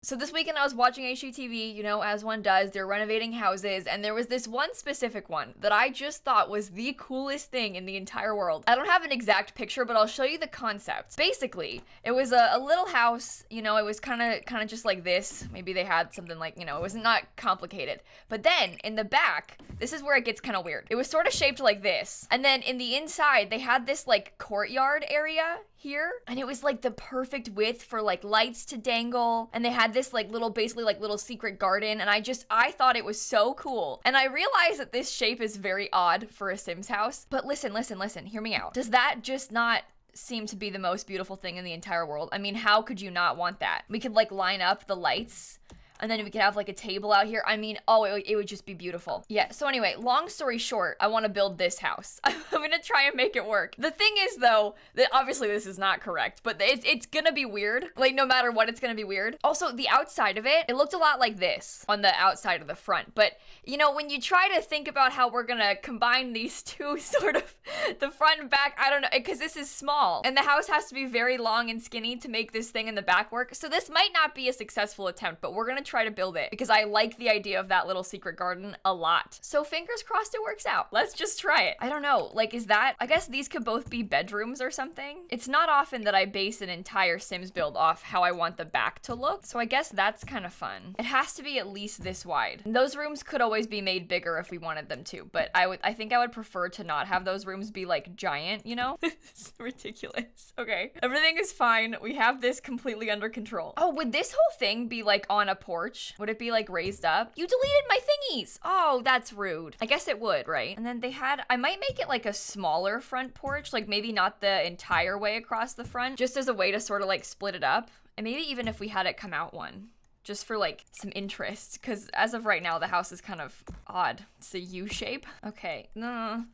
So this weekend I was watching HGTV, you know, as one does, they're renovating houses, and there was this one specific one that I just thought was the coolest thing in the entire world. I don't have an exact picture, but I'll show you the concept. Basically, it was a little house, you know, it was kind of just like this. Maybe they had something like, you know, it was not complicated. But then in the back, this is where it gets kind of weird. It was sort of shaped like this. And then in the inside, they had this like courtyard area here, and it was like the perfect width for like lights to dangle, and they had this like little, basically like little secret garden, and I thought it was so cool. And I realized that this shape is very odd for a Sims house, but listen, hear me out. Does that just not seem to be the most beautiful thing in the entire world? I mean, how could you not want that? We could like line up the lights, and then we could have like a table out here. I mean, oh, it would just be beautiful. Yeah, so anyway, long story short, I want to build this house. I'm gonna try and make it work. The thing is though, that obviously this is not correct, but it's gonna be weird. Like no matter what, it's gonna be weird. Also, the outside of it looked a lot like this on the outside of the front. But you know, when you try to think about how we're gonna combine these two sort of, the front and back, I don't know, because this is small. And the house has to be very long and skinny to make this thing in the back work. So this might not be a successful attempt, but we're gonna try to build it because I like the idea of that little secret garden a lot. So fingers crossed it works out. Let's just try it. I don't know, like is that, I guess these could both be bedrooms or something. It's not often that I base an entire Sims build off how I want the back to look, so I guess that's kind of fun. It has to be at least this wide. And those rooms could always be made bigger if we wanted them to, but I think I would prefer to not have those rooms be like giant, you know? It's ridiculous. Okay, everything is fine. We have this completely under control. Oh, would this whole thing be like on a porch? Would it be like raised up? You deleted my thingies. Oh, that's rude. I guess it would, right? And then they had, I might make it like a smaller front porch, like maybe not the entire way across the front, just as a way to sort of like split it up. And maybe even if we had it come out one, just for like some interest, because as of right now the house is kind of odd. It's a U shape. Okay, no.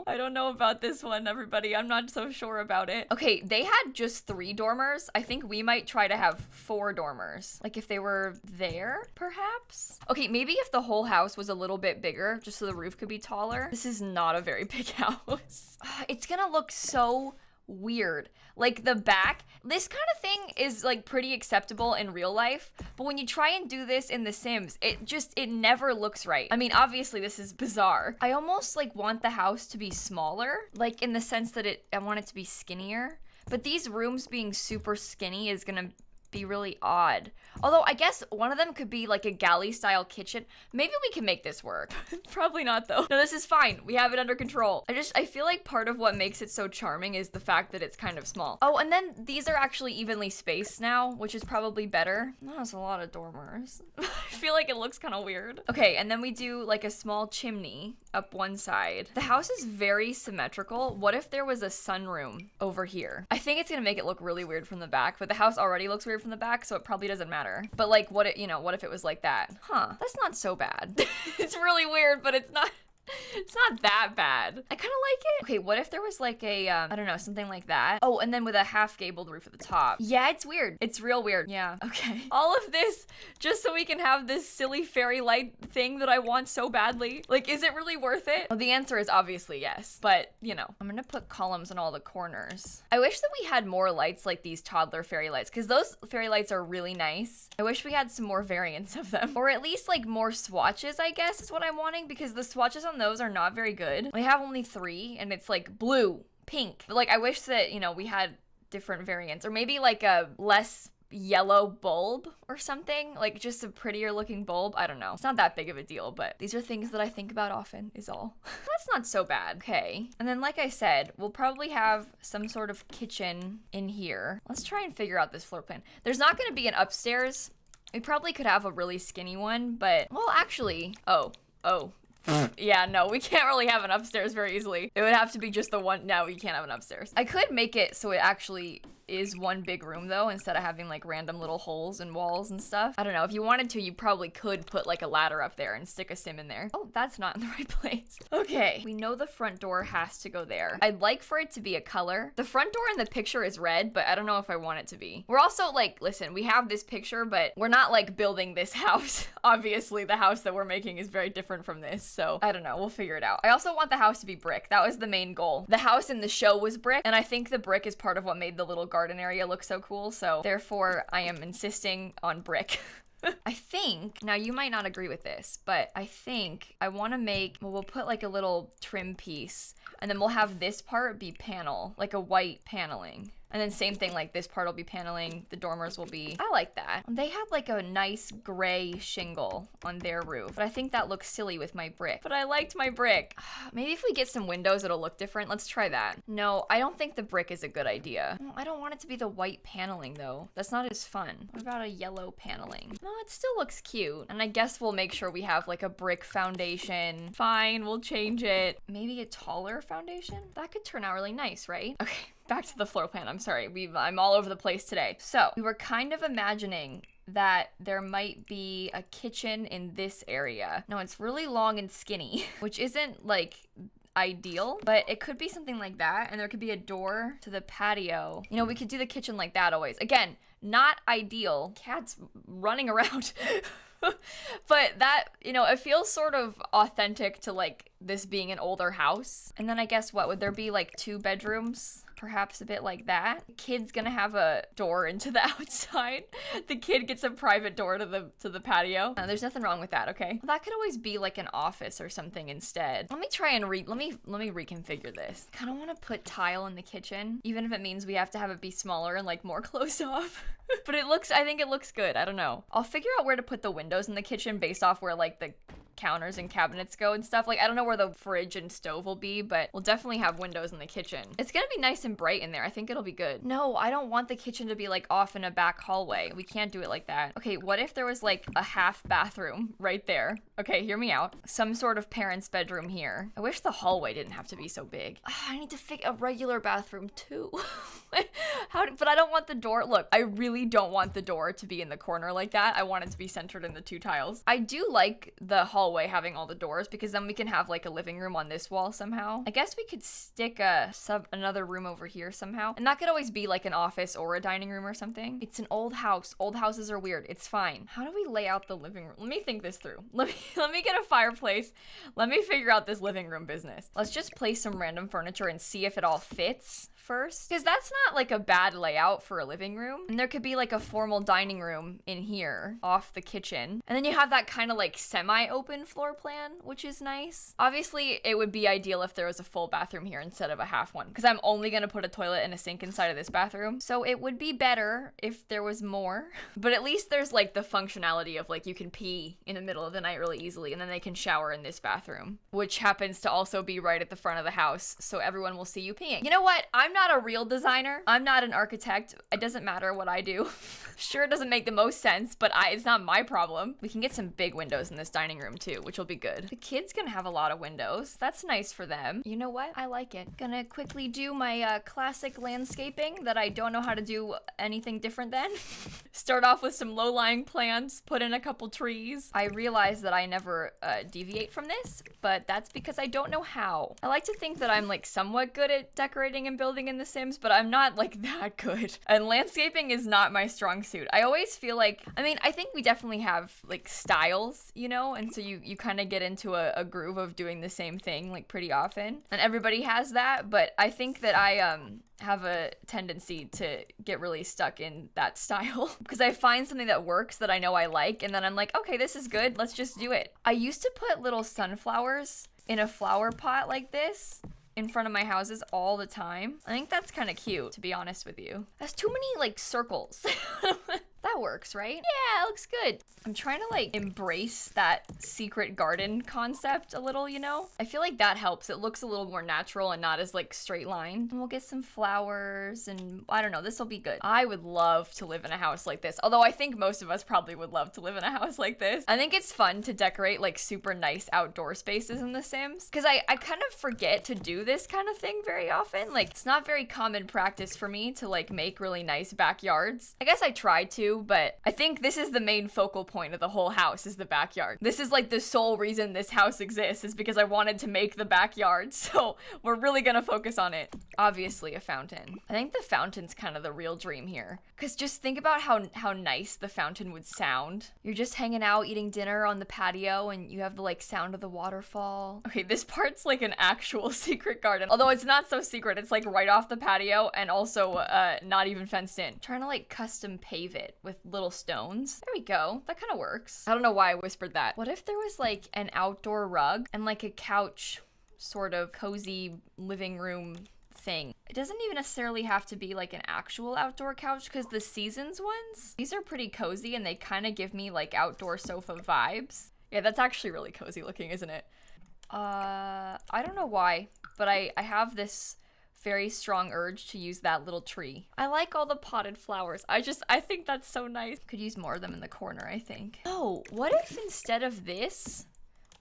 I don't know about this one, everybody. I'm not so sure about it. Okay, they had just 3 dormers. I think we might try to have 4 dormers, like if they were there perhaps. Okay, maybe if the whole house was a little bit bigger, just so the roof could be taller. This is not a very big house. It's gonna look so weird. Like the back, this kind of thing is like pretty acceptable in real life, but when you try and do this in The Sims, it never looks right. I mean, obviously this is bizarre. I almost like want the house to be smaller, like in the sense that I want it to be skinnier, but these rooms being super skinny is gonna be really odd. Although I guess one of them could be like a galley style kitchen. Maybe we can make this work. Probably not though. No, this is fine. We have it under control. I feel like part of what makes it so charming is the fact that it's kind of small. Oh, and then these are actually evenly spaced now, which is probably better. That's a lot of dormers. I feel like it looks kind of weird. Okay, and then we do like a small chimney up one side. The house is very symmetrical. What if there was a sunroom over here? I think it's gonna make it look really weird from the back, but the house already looks weird from the back, so it probably doesn't matter. But like, what if it was like that? Huh, that's not so bad. It's really weird, but it's not that bad. I kind of like it. Okay, what if there was like a, I don't know, something like that? Oh, and then with a half gabled roof at the top. Yeah, it's weird. It's real weird. Yeah, okay. All of this just so we can have this silly fairy light thing that I want so badly. Like, is it really worth it? Well, the answer is obviously yes, but you know, I'm gonna put columns in all the corners. I wish that we had more lights like these toddler fairy lights, because those fairy lights are really nice. I wish we had some more variants of them, or at least like more swatches, I guess is what I'm wanting, because the swatches on those are not very good. We have only 3 and it's like blue, pink. But like I wish that, you know, we had different variants, or maybe like a less yellow bulb or something, like just a prettier looking bulb. I don't know. It's not that big of a deal, but these are things that I think about often is all. That's not so bad. Okay. And then like I said, we'll probably have some sort of kitchen in here. Let's try and figure out this floor plan. There's not going to be an upstairs. We probably could have a really skinny one, but well, actually, oh. Yeah, no, we can't really have an upstairs very easily. It would have to be just the one. No, we can't have an upstairs. I could make it so it actually is one big room though, instead of having like random little holes and walls and stuff. I don't know, if you wanted to, you probably could put like a ladder up there and stick a sim in there. Oh, that's not in the right place. Okay, we know the front door has to go there. I'd like for it to be a color. The front door in the picture is red, but I don't know if I want it to be. We're also like, listen, we have this picture, but we're not like building this house. Obviously, the house that we're making is very different from this, so I don't know, we'll figure it out. I also want the house to be brick. That was the main goal. The house in the show was brick, and I think the brick is part of what made the little garden garden area look so cool, so therefore I am insisting on brick. I think, now you might not agree with this, but I think I want to make, well, we'll put like a little trim piece, and then we'll have this part be panel, like a white paneling. And then same thing, like this part will be paneling, the dormers will be, I like that. They had like a nice gray shingle on their roof, but I think that looks silly with my brick. But I liked my brick. Maybe if we get some windows, it'll look different. Let's try that. No, I don't think the brick is a good idea. I don't want it to be the white paneling though. That's not as fun. What about a yellow paneling? No, it still looks cute. And I guess we'll make sure we have like a brick foundation. Fine, we'll change it. Maybe a taller foundation? That could turn out really nice, right? Okay. Back to the floor plan. I'm sorry. I'm all over the place today. So we were kind of imagining that there might be a kitchen in this area. No, it's really long and skinny, which isn't like ideal, but it could be something like that. And there could be a door to the patio. You know, we could do the kitchen like that always. Again, not ideal. Cats running around. But that, you know, it feels sort of authentic to like this being an older house. And then I guess what would there be, like 2 bedrooms? Perhaps a bit like that. The kid's gonna have a door into the outside. The kid gets a private door to the patio. There's nothing wrong with that, okay? Well, that could always be like an office or something instead. Let me try and let me reconfigure this. Kind of want to put tile in the kitchen, even if it means we have to have it be smaller and like more closed off. But I think it looks good. I don't know. I'll figure out where to put the windows in the kitchen based off where like the counters and cabinets go and stuff. Like, I don't know where the fridge and stove will be, but we'll definitely have windows in the kitchen. It's gonna be nice and bright in there. I think it'll be good. No, I don't want the kitchen to be like off in a back hallway. We can't do it like that. Okay, what if there was like a half bathroom right there? Okay, hear me out. Some sort of parent's bedroom here. I wish the hallway didn't have to be so big. I need to fit a regular bathroom too. But I don't want the door. Look, I really don't want the door to be in the corner like that. I want it to be centered in the 2 tiles. I do like the hallway having all the doors because then we can have like a living room on this wall somehow. I guess we could stick another room over here somehow. And that could always be like an office or a dining room or something. It's an old house. Old houses are weird. It's fine. How do we lay out the living room? Let me think this through. Let me get a fireplace. Let me figure out this living room business. Let's just place some random furniture and see if it all fits first, because that's not like a bad layout for a living room. And there could be like a formal dining room in here off the kitchen, and then you have that kind of like semi-open floor plan, which is nice. Obviously it would be ideal if there was a full bathroom here instead of a half one, because I'm only gonna put a toilet and a sink inside of this bathroom, so it would be better if there was more. But at least there's like the functionality of like you can pee in the middle of the night really easily, and then they can shower in this bathroom, which happens to also be right at the front of the house, so everyone will see you peeing. You know what? I'm not a real designer. I'm not an architect. It doesn't matter what I do. Sure, it doesn't make the most sense, but it's not my problem. We can get some big windows in this dining room too, which will be good. The kids gonna have a lot of windows. That's nice for them. You know what? I like it. Gonna quickly do my classic landscaping that I don't know how to do anything different than. Start off with some low-lying plants, put in a couple trees. I realize that I never deviate from this, but that's because I don't know how. I like to think that I'm like somewhat good at decorating and building in The Sims, but I'm not like that good. And landscaping is not my strong suit. I always feel like, I mean, I think we definitely have like styles, you know, and so you kind of get into a groove of doing the same thing like pretty often, and everybody has that, but I think that I have a tendency to get really stuck in that style because I find something that works that I know I like, and then I'm like, okay, this is good, let's just do it. I used to put little sunflowers in a flower pot like this in front of my houses all the time. I think that's kind of cute, to be honest with you. That's too many like circles. That works, right? Yeah, it looks good. I'm trying to like embrace that secret garden concept a little, you know? I feel like that helps. It looks a little more natural and not as like straight line. And we'll get some flowers and I don't know, this will be good. I would love to live in a house like this. Although I think most of us probably would love to live in a house like this. I think it's fun to decorate like super nice outdoor spaces in The Sims, because I kind of forget to do this kind of thing very often. Like, it's not very common practice for me to like make really nice backyards. I guess I tried to, too, but I think this is the main focal point of the whole house is the backyard. This is like the sole reason this house exists is because I wanted to make the backyard, so we're really gonna focus on it. Obviously a fountain. I think the fountain's kind of the real dream here, because just think about how nice the fountain would sound. You're just hanging out eating dinner on the patio and you have the like sound of the waterfall. Okay, this part's like an actual secret garden, although it's not so secret. It's like right off the patio and also not even fenced in. Trying to like custom pave it with little stones. There we go. That kind of works. I don't know why I whispered that. What if there was like an outdoor rug and like a couch, sort of cozy living room thing? It doesn't even necessarily have to be like an actual outdoor couch, because the Seasons ones, these are pretty cozy and they kind of give me like outdoor sofa vibes. Yeah, that's actually really cozy looking, isn't it? I don't know why, but I have this very strong urge to use that little tree. I like all the potted flowers. I think that's so nice. Could use more of them in the corner, I think. Oh, what if instead of this,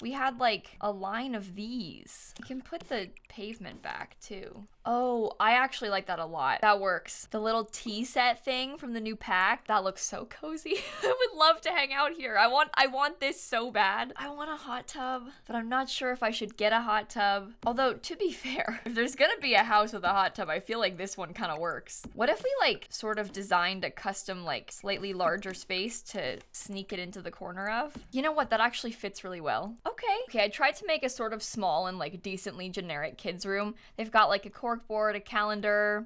we had like a line of these? You can put the pavement back too. Oh, I actually like that a lot. That works. The little tea set thing from the new pack, that looks so cozy. I would love to hang out here. I want this so bad. I want a hot tub, but I'm not sure if I should get a hot tub. Although, to be fair, if there's gonna be a house with a hot tub, I feel like this one kind of works. What if we like sort of designed a custom like slightly larger space to sneak it into the corner of? You know what? That actually fits really well. Okay, I tried to make a sort of small and like decently generic kids room. They've got like a corkboard, a calendar,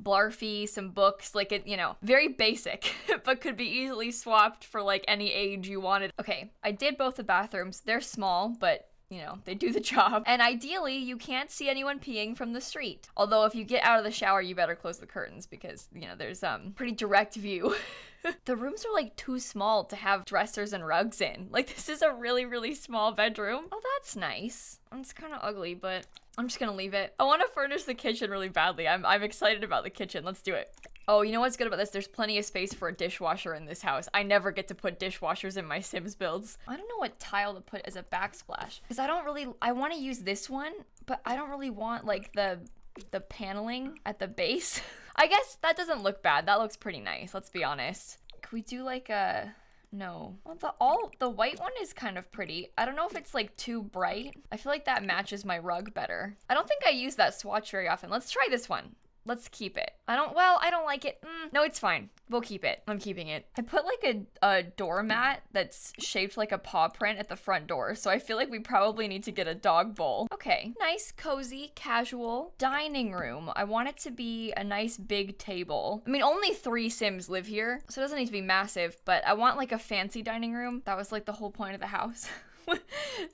Blarfy, some books, like it, you know, very basic, but could be easily swapped for like any age you wanted. Okay, I did both the bathrooms. They're small, but you know, they do the job. And ideally, you can't see anyone peeing from the street. Although if you get out of the shower, you better close the curtains because, you know, there's pretty direct view. The rooms are like too small to have dressers and rugs in. Like this is a really, really small bedroom. Oh, that's nice. It's kind of ugly, but I'm just gonna leave it. I want to furnish the kitchen really badly. I'm excited about the kitchen. Let's do it. Oh, you know what's good about this? There's plenty of space for a dishwasher in this house. I never get to put dishwashers in my Sims builds. I don't know what tile to put as a backsplash, because I want to use this one, but I don't really want like the paneling at the base. I guess that doesn't look bad. That looks pretty nice, let's be honest. Could we do like a... No. Well, the white one is kind of pretty. I don't know if it's like too bright. I feel like that matches my rug better. I don't think I use that swatch very often. Let's try this one. Let's keep it. I don't like it. No, it's fine. We'll keep it. I'm keeping it. I put like a doormat that's shaped like a paw print at the front door, so I feel like we probably need to get a dog bowl. Okay, nice, cozy, casual dining room. I want it to be a nice big table. I mean, only 3 Sims live here, so it doesn't need to be massive, but I want like a fancy dining room. That was like the whole point of the house.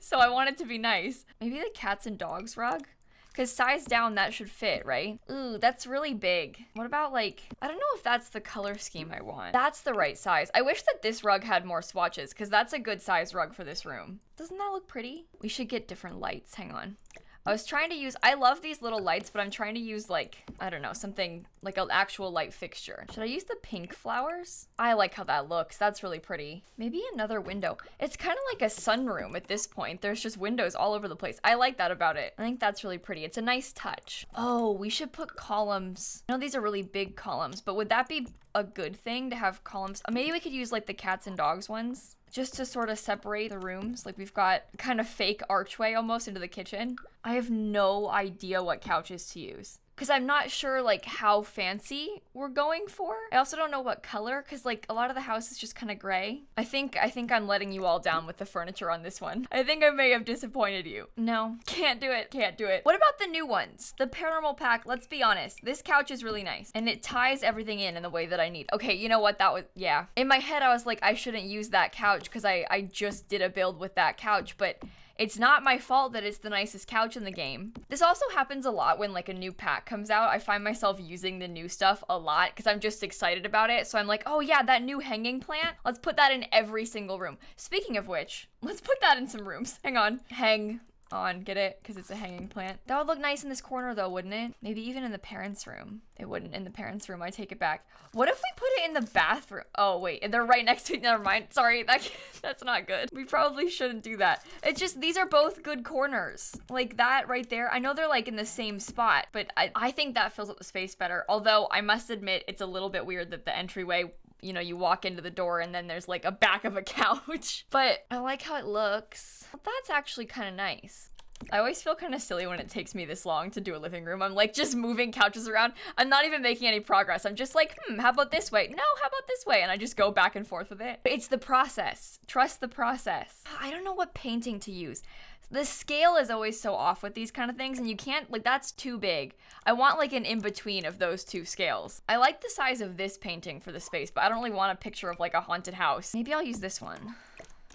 So I want it to be nice. Maybe the cats and dogs rug? Because size down, that should fit, right? Ooh, that's really big. What about like, I don't know if that's the color scheme I want. That's the right size. I wish that this rug had more swatches, because that's a good size rug for this room. Doesn't that look pretty? We should get different lights. Hang on. I was trying to use, I love these little lights, but I'm trying to use like, I don't know, something like an actual light fixture. Should I use the pink flowers? I like how that looks. That's really pretty. Maybe another window. It's kind of like a sunroom at this point. There's just windows all over the place. I like that about it. I think that's really pretty. It's a nice touch. Oh, we should put columns. I know these are really big columns, but would that be a good thing to have columns? Maybe we could use like the cats and dogs ones, just to sort of separate the rooms. Like we've got kind of fake archway almost into the kitchen. I have no idea what couches to use, because I'm not sure like how fancy we're going for. I also don't know what color, because like a lot of the house is just kind of gray. I think I'm letting you all down with the furniture on this one. I think I may have disappointed you. No, can't do it. What about the new ones? The paranormal pack, let's be honest. This couch is really nice and it ties everything in the way that I need. Okay, you know what? That was, yeah. In my head, I was like, I shouldn't use that couch because I just did a build with that couch, but it's not my fault that it's the nicest couch in the game. This also happens a lot when like a new pack comes out. I find myself using the new stuff a lot because I'm just excited about it. So I'm like, oh yeah, that new hanging plant. Let's put that in every single room. Speaking of which, let's put that in some rooms. Hang on. Hang on, get it? Because it's a hanging plant. That would look nice in this corner though, wouldn't it? Maybe even in the parents' room. It wouldn't in the parents' room. I take it back. What if we put it in the bathroom? Oh wait, they're right next to each other. Never mind. Sorry, that's not good. We probably shouldn't do that. It's just, these are both good corners. Like that right there. I know they're like in the same spot, but I think that fills up the space better. Although I must admit, it's a little bit weird that the entryway you know, you walk into the door and then there's like a back of a couch. But I like how it looks. That's actually kind of nice. I always feel kind of silly when it takes me this long to do a living room. I'm like just moving couches around. I'm not even making any progress. I'm just like, how about this way? No, how about this way? And I just go back and forth with it. It's the process. Trust the process. I don't know what painting to use. The scale is always so off with these kind of things, and you can't, like, that's too big. I want like an in-between of those two scales. I like the size of this painting for the space, but I don't really want a picture of like a haunted house. Maybe I'll use this one.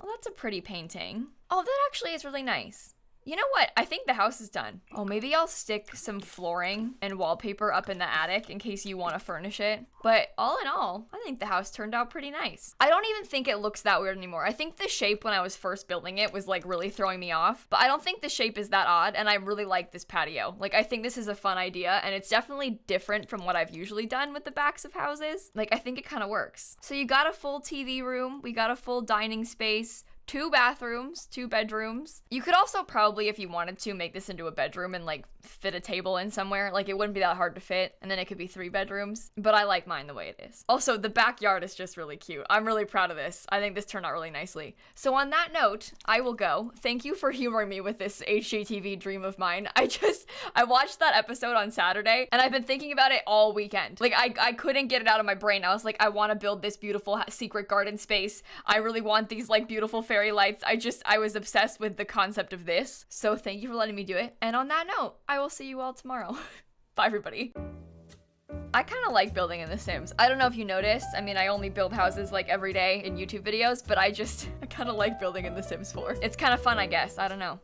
Oh, that's a pretty painting. Oh, that actually is really nice. You know what? I think the house is done. Oh, maybe I'll stick some flooring and wallpaper up in the attic in case you want to furnish it. But all in all, I think the house turned out pretty nice. I don't even think it looks that weird anymore. I think the shape when I was first building it was like really throwing me off, but I don't think the shape is that odd, and I really like this patio. Like, I think this is a fun idea, and it's definitely different from what I've usually done with the backs of houses. Like, I think it kind of works. So you got a full TV room, we got a full dining space, 2 bathrooms, 2 bedrooms. You could also probably, if you wanted to, make this into a bedroom and like fit a table in somewhere. Like, it wouldn't be that hard to fit, and then it could be 3 bedrooms, but I like mine the way it is. Also, the backyard is just really cute. I'm really proud of this. I think this turned out really nicely. So on that note, I will go. Thank you for humoring me with this HGTV dream of mine. I watched that episode on Saturday, and I've been thinking about it all weekend. Like, I couldn't get it out of my brain. I was like, I want to build this beautiful secret garden space. I really want these like beautiful fairy lights. I was obsessed with the concept of this. So thank you for letting me do it. And on that note, I will see you all tomorrow. Bye, everybody. I kind of like building in The Sims. I don't know if you noticed. I mean, I only build houses like every day in YouTube videos, but I kind of like building in The Sims 4. It's kind of fun, I guess. I don't know.